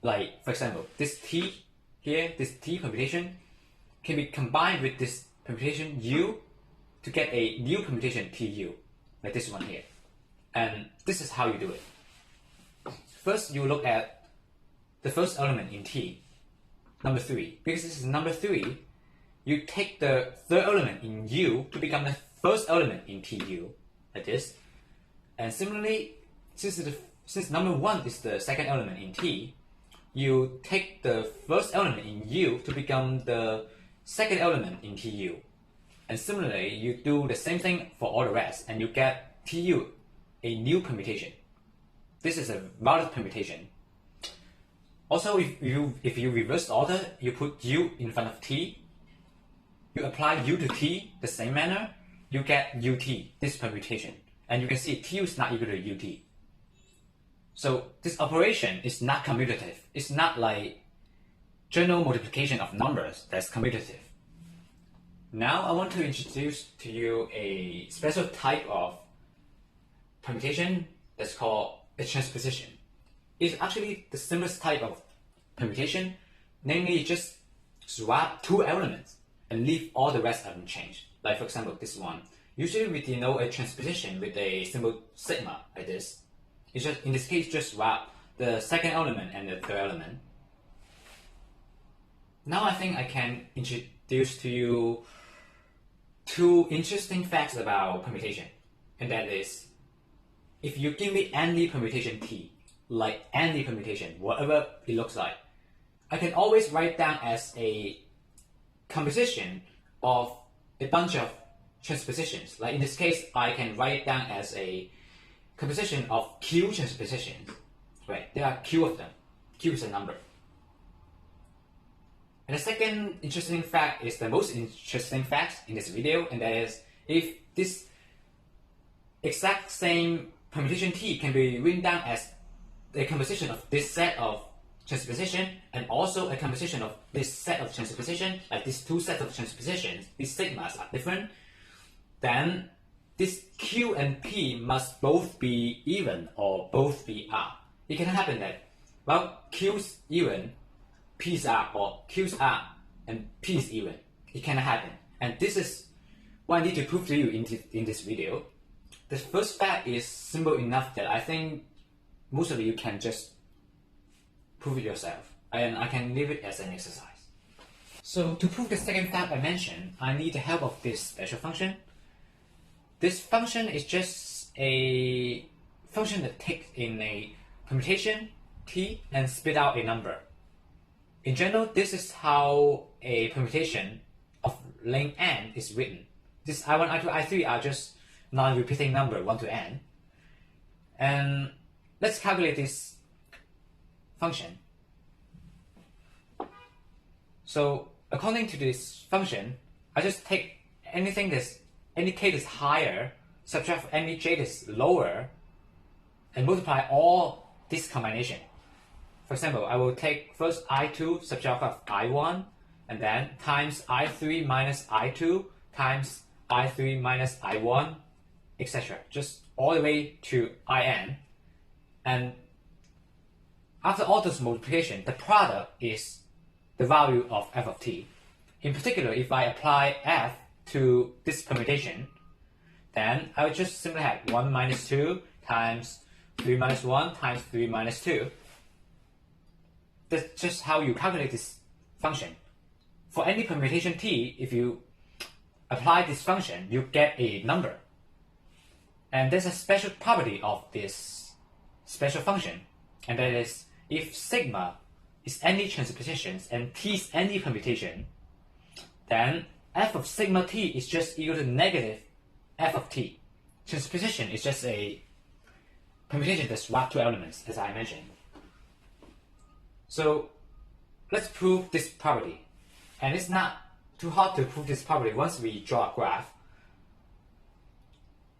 Like, for example, this T here, this T permutation can be combined with this permutation U to get a new permutation TU, like this one here. And this is how you do it. First, you look at the first element in T, number 3. Because this is number 3, you take the third element in U to become the first element in TU, like this. And similarly, since number 1 is the second element in T, you take the first element in U to become the second element in TU. And similarly, you do the same thing for all the rest, and you get TU, a new permutation. This is a valid permutation. Also, if you reverse the order, you put U in front of T, you apply U to T the same manner, you get UT, this permutation. And you can see TU is not equal to UT. So this operation is not commutative. It's not like general multiplication of numbers that's commutative. Now I want to introduce to you a special type of permutation that's called a transposition. It's actually the simplest type of permutation, namely just swap 2 elements and leave all the rest unchanged. Like for example, this one. Usually we denote a transposition with a symbol sigma, like this. It's just, in this case, just swap the second element and the third element. Now I think I can introduce to you 2 interesting facts about permutation. And that is, if you give me any permutation T, like any permutation, whatever it looks like, I can always write down as a composition of a bunch of transpositions. Like in this case, I can write it down as a composition of Q transpositions. Right, there are Q of them. Q is a number. And the second interesting fact is the most interesting fact in this video, and that is, if this exact same permutation T can be written down as a composition of this set of transposition and also a composition of this set of transposition, like these 2 sets of transpositions, these sigmas are different, then this Q and P must both be even or both be R. It can happen that, well, Q's even, P's R, or Q's R and P's even. It cannot happen. And this is what I need to prove to you in this video. The first fact is simple enough that I think most of you can just prove it yourself. And I can leave it as an exercise. So to prove the second fact I mentioned, I need the help of this special function. This function is just a function that takes in a permutation T and spit out a number. In general, this is how a permutation of length n is written. This I1, I2, I3 are just non-repeating number 1 to n. And let's calculate this function. So according to this function, I just take anything that's any k that's higher, subtract any j that's lower, and multiply all this combination. For example, I will take first I2 subtract off I1, and then times I3 minus I2 times I3 minus I1, etc. Just all the way to In. And after all this multiplication, the product is the value of f of t. In particular, if I apply f to this permutation, then I would just simply have 1 minus 2 times 3 minus 1 times 3 minus 2. That's just how you calculate this function. For any permutation t, if you apply this function, you get a number. And there's a special property of this special function, and that is, if sigma is any transpositions and t is any permutation, then f of sigma t is just equal to negative f of t. Transposition is just a permutation that swaps 2 elements, as I mentioned. So let's prove this property. And it's not too hard to prove this property once we draw a graph.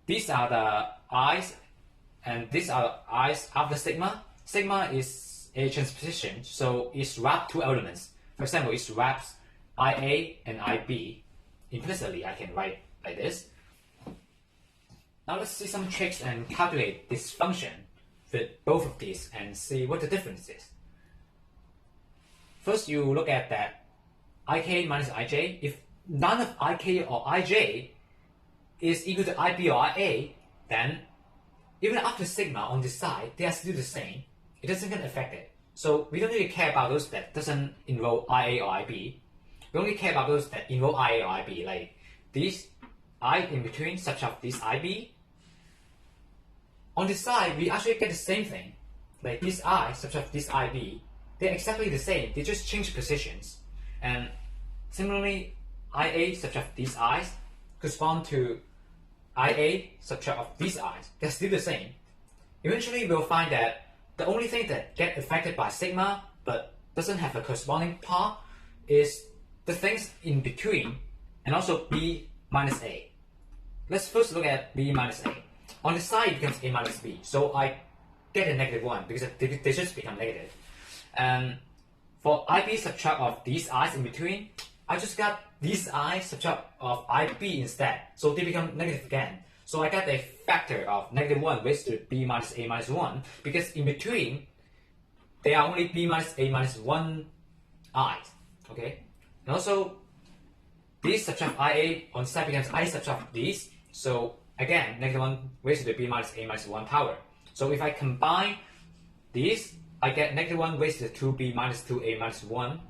These are the i's, and these are the i's after sigma. Sigma is a transposition, so it swaps 2 elements. For example, it swaps IA and IB. Implicitly, I can write like this. Now let's see some tricks and calculate this function with both of these and see what the difference is. first you look at that ik minus ij. If none of ik or ij is equal to ib or ia, then even after sigma on this side, they are still the same. It doesn't get affected. So we don't really care about those that doesn't involve ia or ib. We only care about those that involve ia or ib, like these I in between, such as this IB. On this side, we actually get the same thing. Like this I, such as this IB, they're exactly the same. They just change positions. And similarly, IA, such as these I's, correspond to IA, such as these I's. They're still the same. Eventually, we'll find that the only thing that get affected by sigma but doesn't have a corresponding part is the things in between, and also B minus A. Let's first look at B minus A. On the side, it becomes A minus B. So I get a negative 1 because they just become negative. And for IB subtract of these i's in between, I just got these i's subtract of IB instead. So they become negative again. So I got a factor of negative 1 raised to B minus A minus 1 because in between, they are only B minus A minus 1 i's. Okay? And also, this subtract IA on the side becomes I subtract these. So again, negative 1 raised to the B minus A minus 1 power. So if I combine these, I get negative 1 raised to 2B minus 2A minus 1.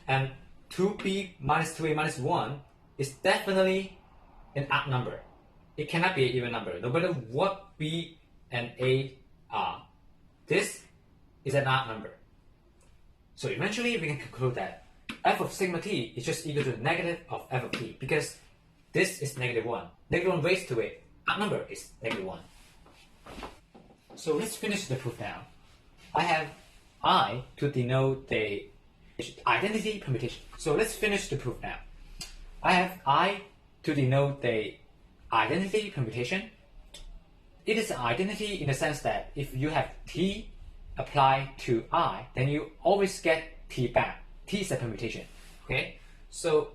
And 2B minus 2A minus 1 is definitely an odd number. It cannot be an even number, no matter what B and A are. This is an odd number. So eventually we can conclude that f of sigma t is just equal to negative of f of t because this is negative 1. Negative 1 raised to a odd number is negative 1. So let's finish the proof now. I have I to denote the identity permutation. So let's finish the proof now. I have I to denote the identity permutation. It is an identity in the sense that if you have t applied to I, then you always get t back. T is a permutation. Okay? So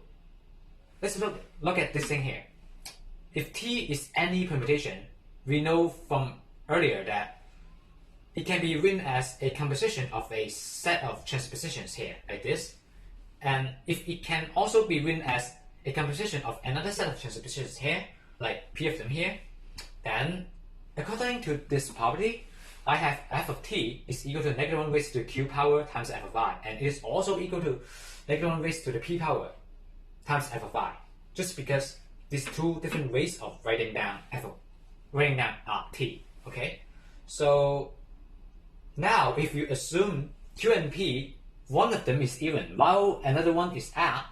let's look at this thing here. If t is any permutation, we know from earlier that it can be written as a composition of a set of transpositions here, like this. And if it can also be written as a composition of another set of transpositions here, like p of them here, then according to this property, I have f of t is equal to negative 1 raised to the q power times f of I, and it is also equal to negative 1 raised to the p power times f of I, just because these two different ways of writing down t. Okay, so now if you assume q and p, one of them is even while another one is odd,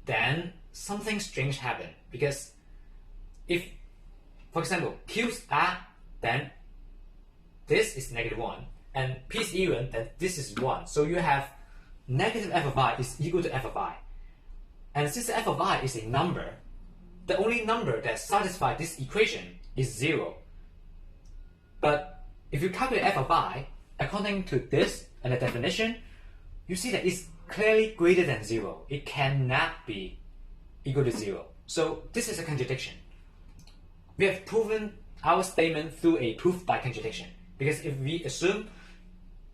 then something strange happens. Because if, for example, q is odd, then this is negative 1, and p is even, then this is 1. So you have negative f of I is equal to f of I. And since f of I is a number, the only number that satisfies this equation is 0. But if you calculate f of I, according to this and the definition, you see that it's clearly greater than 0. It cannot be equal to 0. So this is a contradiction. We have proven our statement through a proof by contradiction. Because if we assume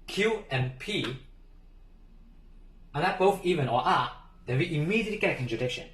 q and p are not both even or odd, then we immediately get a contradiction.